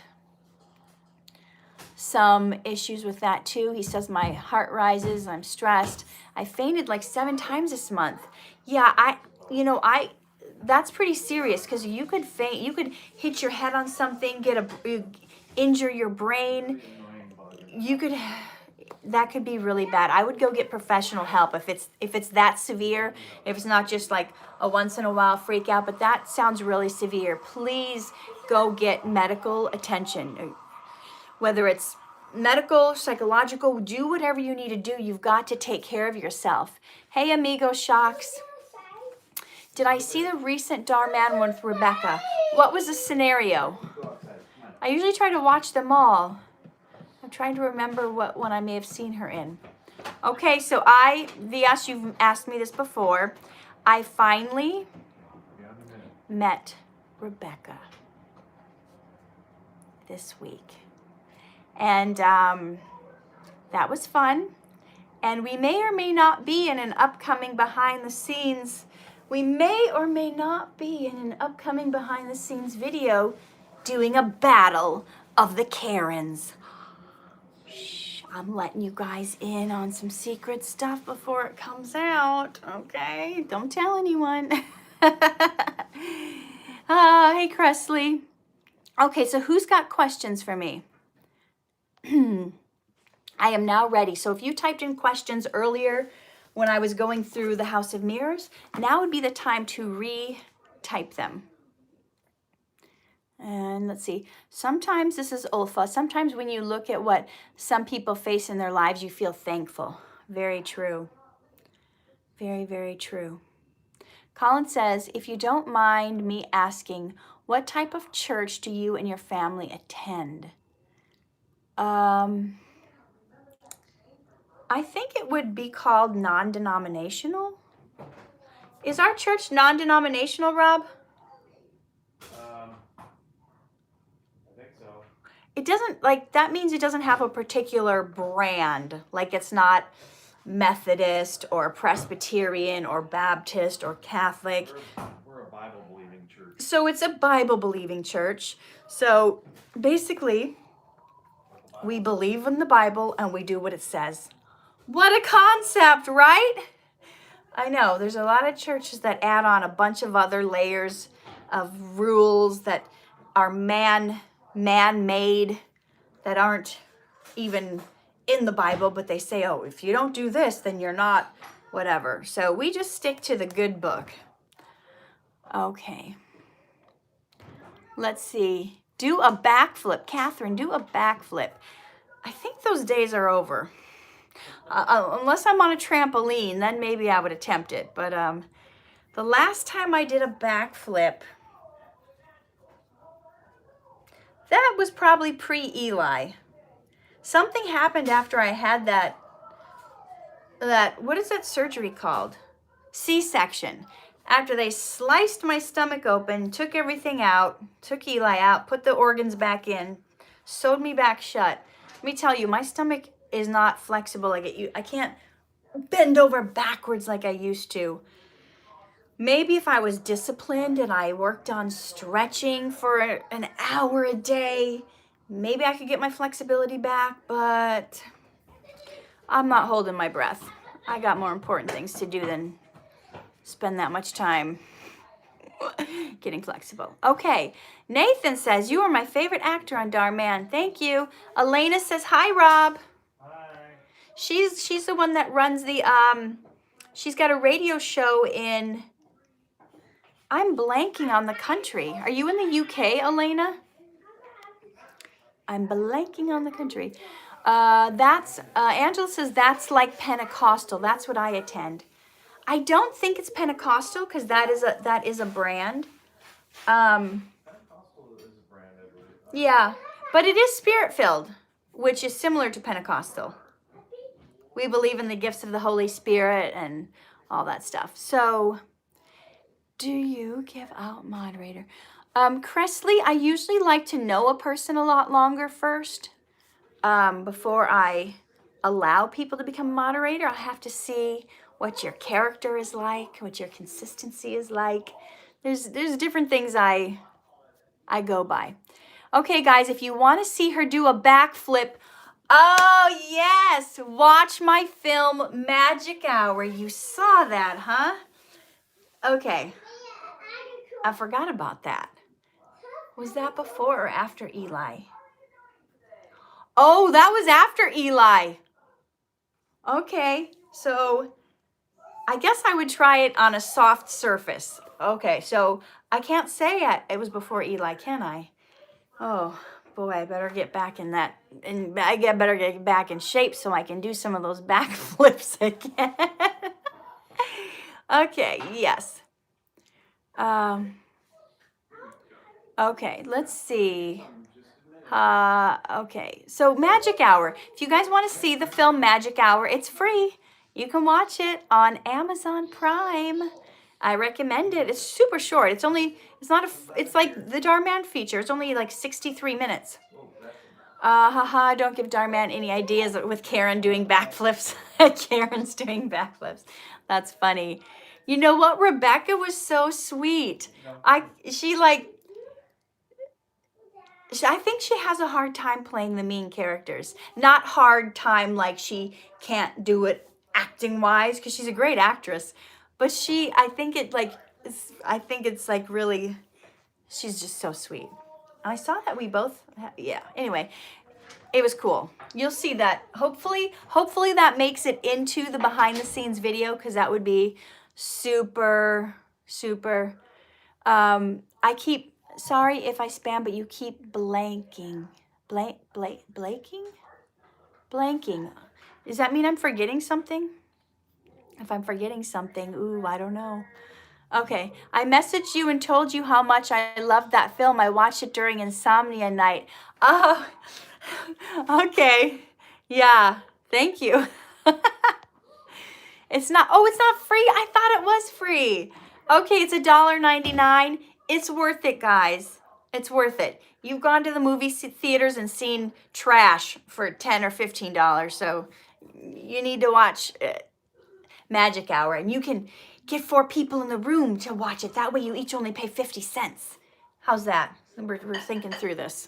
some issues with that too. He says, my heart rises, I'm stressed. I fainted like 7 times this month. Yeah, that's pretty serious, because you could faint, you could hit your head on something, injure your brain. That could be really bad. I would go get professional help if it's that severe, if it's not just like a once in a while freak out, but that sounds really severe. Please go get medical attention. Whether it's medical, psychological, do whatever you need to do. You've got to take care of yourself. Hey, amigo shocks. Did I see the recent Dhar Mann one with Rebecca? What was the scenario? I usually try to watch them all. I'm trying to remember what one I may have seen her in. Okay, so yes, you've asked me this before. I finally met Rebecca this week. And that was fun. And we may or may not be in an upcoming behind the scenes. We may or may not be in an upcoming behind the scenes video doing a battle of the Karens. Shh, I'm letting you guys in on some secret stuff before it comes out, okay? Don't tell anyone. Hey, Cressley. Okay, so who's got questions for me? I am now ready. So if you typed in questions earlier when I was going through the House of Mirrors, now would be the time to re-type them. And let's see, sometimes this is Ulfa. Sometimes when you look at what some people face in their lives, you feel thankful. Very true. Very, very true. Colin says, if you don't mind me asking, what type of church do you and your family attend? I think it would be called non-denominational. Is our church non-denominational, Rob? I think so. It doesn't, like, that means it doesn't have a particular brand. Like, it's not Methodist or Presbyterian or Baptist or Catholic. We're a Bible-believing church. So it's a Bible-believing church. So basically, we believe in the Bible and we do what it says. What a concept, right? I know, there's a lot of churches that add on a bunch of other layers of rules that are man-made, that aren't even in the Bible, but they say, oh, if you don't do this, then you're not whatever. So we just stick to the good book. Okay. Let's see. Do a backflip. Catherine, do a backflip. I think those days are over. Unless I'm on a trampoline, then maybe I would attempt it. But the last time I did a backflip, that was probably pre-Eli. Something happened after I had that, what is that surgery called? C-section. After they sliced my stomach open, took everything out, took Eli out, put the organs back in, sewed me back shut. Let me tell you, my stomach is not flexible like it used. I can't bend over backwards like I used to. Maybe if I was disciplined and I worked on stretching for an hour a day, maybe I could get my flexibility back, but I'm not holding my breath. I got more important things to do than spend that much time getting flexible. Okay, Nathan says, you are my favorite actor on Dhar Mann. Thank you. Elena says, hi, Rob. Hi. She's the one that runs the, she's got a radio show in, I'm blanking on the country. Are you in the UK, Elena? I'm blanking on the country. Angela says that's like Pentecostal. That's what I attend. I don't think it's Pentecostal because that is a brand. Pentecostal is a brand, I believe. Yeah, but it is Spirit-filled, which is similar to Pentecostal. We believe in the gifts of the Holy Spirit and all that stuff. So, do you give out moderator? Cressley, I usually like to know a person a lot longer first before I allow people to become a moderator. I have to see what your character is like, what your consistency is like. There's different things I go by. Okay, guys, if you want to see her do a backflip, oh, yes, watch my film Magic Hour. You saw that, huh? Okay, I forgot about that. Was that before or after Eli? Oh, that was after Eli. Okay, so I guess I would try it on a soft surface. Okay, so I can't say it was before Eli, can I? Oh, boy, I better get back in that, and better get back in shape so I can do some of those backflips again. Okay, yes. Okay, let's see. Okay, so Magic Hour. If you guys want to see the film Magic Hour, it's free. You can watch it on Amazon Prime. I recommend it. It's super short. It's like the Dhar Mann feature. It's only like 63 minutes. Don't give Dhar Mann any ideas with Karen doing backflips. Karen's doing backflips. That's funny. You know what? Rebecca was so sweet. I think she has a hard time playing the mean characters. Not hard time like she can't do it acting wise, because she's a great actress. But I think it's like really, she's just so sweet. I saw that we both, yeah. Anyway, it was cool. You'll see that. Hopefully that makes it into the behind the scenes video, because that would be super, super. Sorry if I spam, but you keep blanking. Blanking. Does that mean I'm forgetting something? If I'm forgetting something, ooh, I don't know. Okay, I messaged you and told you how much I loved that film. I watched it during insomnia night. Oh, okay. Yeah, thank you. It's not free. I thought it was free. Okay, it's $1.99. It's worth it, guys. It's worth it. You've gone to the movie theaters and seen trash for $10 or $15, so you need to watch Magic Hour, and you can get 4 people in the room to watch it. That way you each only pay 50 cents. How's that? We're thinking through this.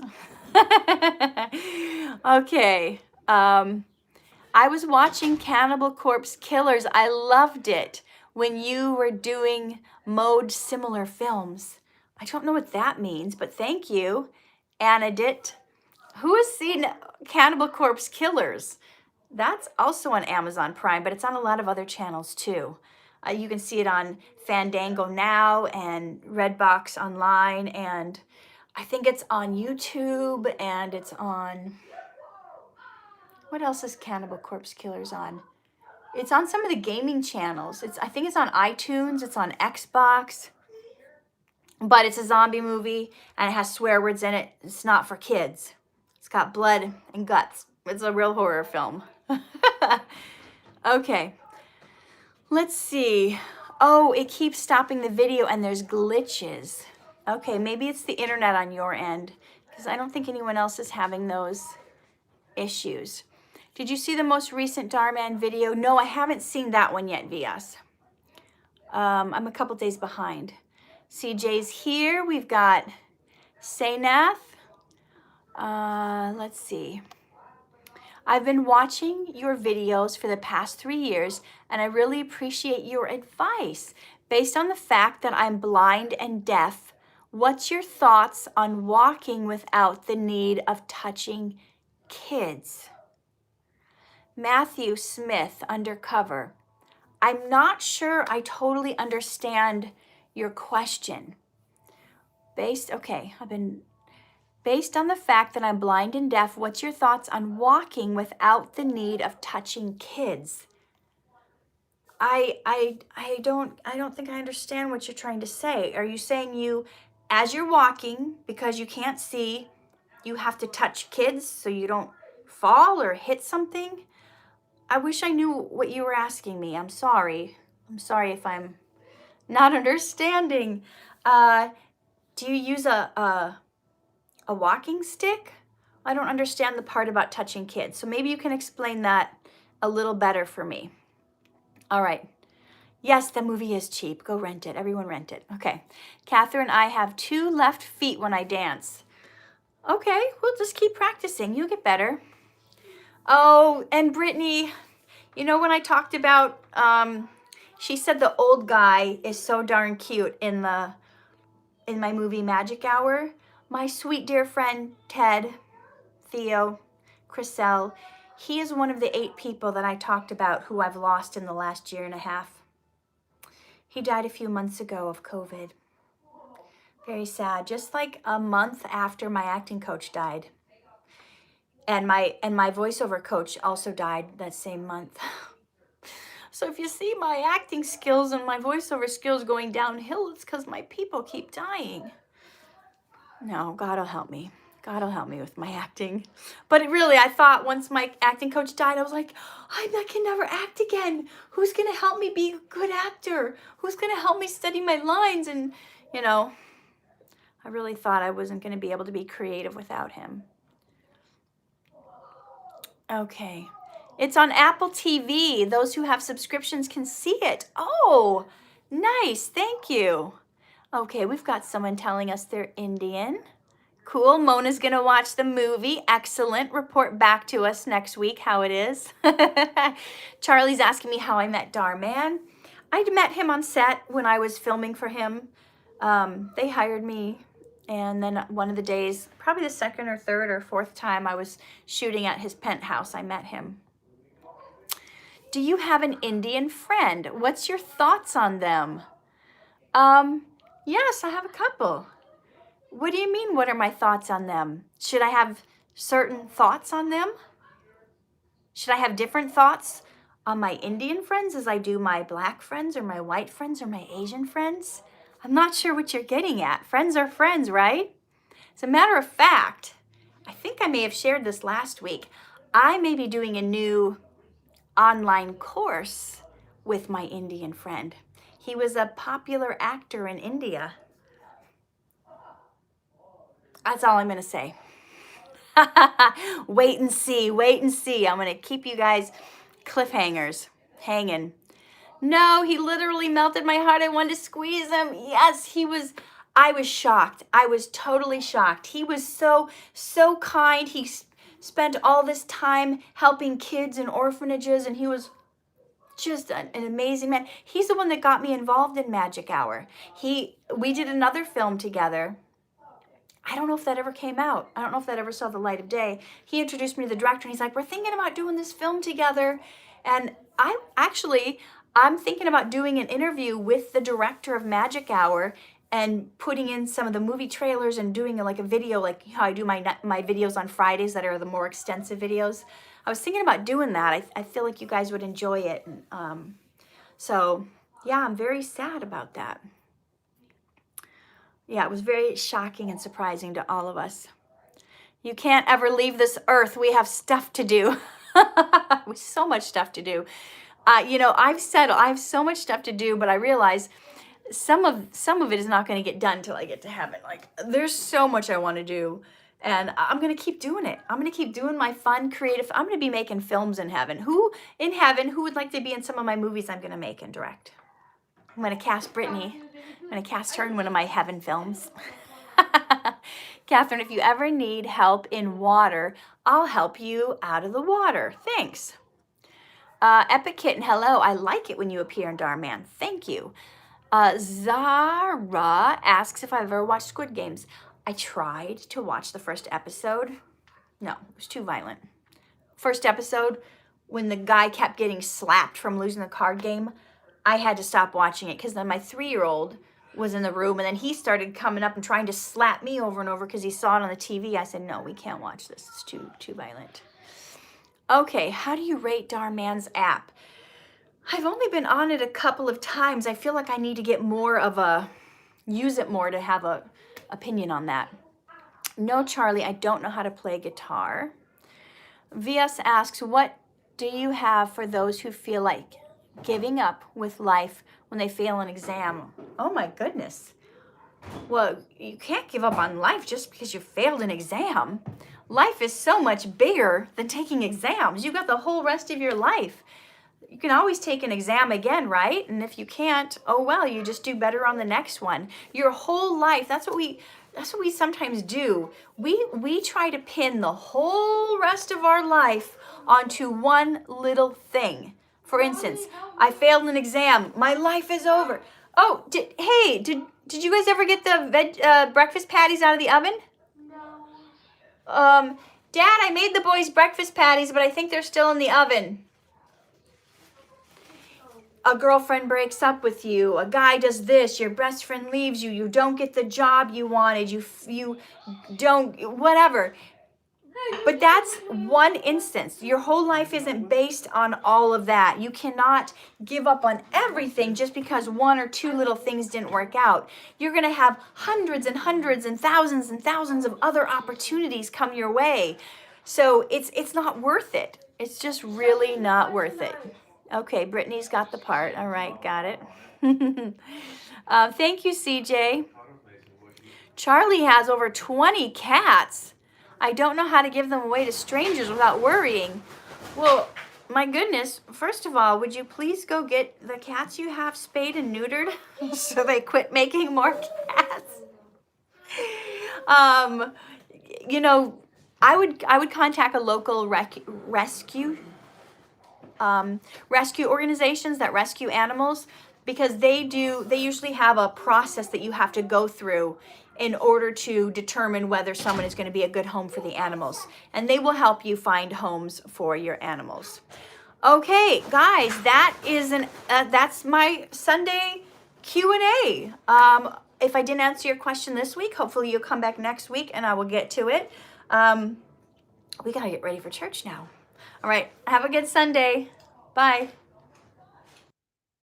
Okay. I was watching Cannibal Corpse Killers. I loved it when you were doing mode similar films. I don't know what that means, but thank you, Anadit. Who has seen Cannibal Corpse Killers? That's also on Amazon Prime, but it's on a lot of other channels too. You can see it on Fandango Now and Redbox Online, and I think it's on YouTube, and it's on... What else is Cannibal Corpse Killers on? It's on some of the gaming channels. I think it's on iTunes, it's on Xbox, but it's a zombie movie, and it has swear words in it. It's not for kids. It's got blood and guts. It's a real horror film. Okay, let's see. Oh, it keeps stopping the video and there's glitches. Okay, maybe it's the internet on your end, because I don't think anyone else is having those issues. Did you see the most recent Dhar Mann video? No, I haven't seen that one yet, Vias. I'm a couple days behind. CJ's here. We've got Saynath. Let's see. I've been watching your videos for the past 3 years, and I really appreciate your advice. Based on the fact that I'm blind and deaf, what's your thoughts on walking without the need of touching kids? Matthew Smith, undercover. I'm not sure I totally understand your question. Based on the fact that I'm blind and deaf, what's your thoughts on walking without the need of touching kids? I don't think I understand what you're trying to say. Are you saying as you're walking, because you can't see, you have to touch kids so you don't fall or hit something? I wish I knew what you were asking me. I'm sorry. I'm sorry if I'm not understanding. Do you use a walking stick? I don't understand the part about touching kids. So maybe you can explain that a little better for me. All right. Yes, the movie is cheap. Go rent it. Everyone rent it. Okay. Katherine, I have 2 left feet when I dance. Okay, we'll just keep practicing. You'll get better. Oh, and Brittany, you know when I talked about, she said the old guy is so darn cute in my movie Magic Hour. My sweet dear friend Ted, Theo, Chriselle, he is one of the 8 people that I talked about who I've lost in the last year and a half. He died a few months ago of COVID. Very sad. Just like a month after my acting coach died. And my voiceover coach also died that same month. So if you see my acting skills and my voiceover skills going downhill, it's because my people keep dying. No, God will help me. God will help me with my acting. But really, I thought once my acting coach died, I was like, I can never act again. Who's going to help me be a good actor? Who's going to help me study my lines? And, you know, I really thought I wasn't going to be able to be creative without him. Okay. It's on Apple TV. Those who have subscriptions can see it. Oh, nice. Thank you. Okay, we've got someone telling us they're Indian. Cool. Mona's going to watch the movie. Excellent. Report back to us next week how it is. Charlie's asking me how I met Dhar Mann. I met him on set when I was filming for him. They hired me. And then one of the days, probably the second or third or fourth time I was shooting at his penthouse, I met him. Do you have an Indian friend? What's your thoughts on them? Yes, I have a couple. What do you mean, what are my thoughts on them? Should I have certain thoughts on them? Should I have different thoughts on my Indian friends as I do my black friends or my white friends or my Asian friends? I'm not sure what you're getting at. Friends are friends, right? As a matter of fact, I think I may have shared this last week. I may be doing a new online course with my Indian friend. He was a popular actor in India. That's all I'm going to say. Wait and see, wait and see. I'm going to keep you guys cliffhangers hanging. No, he literally melted my heart. I wanted to squeeze him. Yes, I was shocked. I was totally shocked. He was so kind. He spent all this time helping kids in orphanages, and he was just an amazing man. He's the one that got me involved in Magic Hour. We did another film together. I don't know if that ever came out. I don't know if that ever saw the light of day. He introduced me to the director, and he's like, we're thinking about doing this film together. And I'm thinking about doing an interview with the director of Magic Hour and putting in some of the movie trailers and doing like a video, like how I do my videos on Fridays that are the more extensive videos. I was thinking about doing that. I feel like you guys would enjoy it. So yeah, I'm very sad about that. Yeah, it was very shocking and surprising to all of us. You can't ever leave this earth. We have stuff to do. So much stuff to do. You know, I've said I have so much stuff to do, but I realize some of it is not going to get done till I get to heaven. Like, there's so much I want to do, and I'm going to keep doing it. I'm going to keep doing my fun, creative. I'm going to be making films in heaven. Who would like to be in some of my movies I'm going to make and direct? I'm going to cast Brittany. I'm going to cast her in one of my heaven films. Katherine, if you ever need help in water, I'll help you out of the water. Thanks. Epic Kitten, hello. I like it when you appear in Dhar Mann. Thank you. Zara asks if I've ever watched Squid Games. I tried to watch the first episode. No, it was too violent. First episode, when the guy kept getting slapped from losing the card game, I had to stop watching it because then my 3-year-old was in the room and then he started coming up and trying to slap me over and over because he saw it on the TV. I said, no, we can't watch this. It's too violent. Okay, how do you rate Dhar Mann's app? I've only been on it a couple of times. I feel like I need to get use it more to have a opinion on that. No, Charlie, I don't know how to play guitar. VS asks, what do you have for those who feel like giving up with life when they fail an exam? Oh my goodness. Well, you can't give up on life just because you failed an exam. Life is so much bigger than taking exams. You've got the whole rest of your life. You can always take an exam again, right? And if you can't, oh well, you just do better on the next one. Your whole life, that's what we sometimes do. We try to pin the whole rest of our life onto one little thing. For instance, I failed an exam. My life is over. Oh, did you guys ever get the breakfast patties out of the oven? No. Dad, I made the boys breakfast patties, but I think they're still in the oven. A girlfriend breaks up with you. A guy does this. Your best friend leaves you. You don't get the job you wanted. You don't, whatever. But that's one instance. Your whole life isn't based on all of that. You cannot give up on everything just because one or two little things didn't work out. You're going to have hundreds and hundreds and thousands of other opportunities come your way. So it's not worth it. It's just really not worth it. Okay, Brittany's got the part. All right, got it. Thank you, CJ. Charlie has over 20 cats. I don't know how to give them away to strangers without worrying. Well, my goodness, first of all, would you please go get the cats you have spayed and neutered so they quit making more cats? You know, I would contact a local rescue organizations that rescue animals, because they usually have a process that you have to go through in order to determine whether someone is going to be a good home for the animals. And they will help you find homes for your animals. Okay, guys, that's my Sunday Q&A. If I didn't answer your question this week, hopefully you'll come back next week and I will get to it. We got to get ready for church now. All right, have a good Sunday. Bye.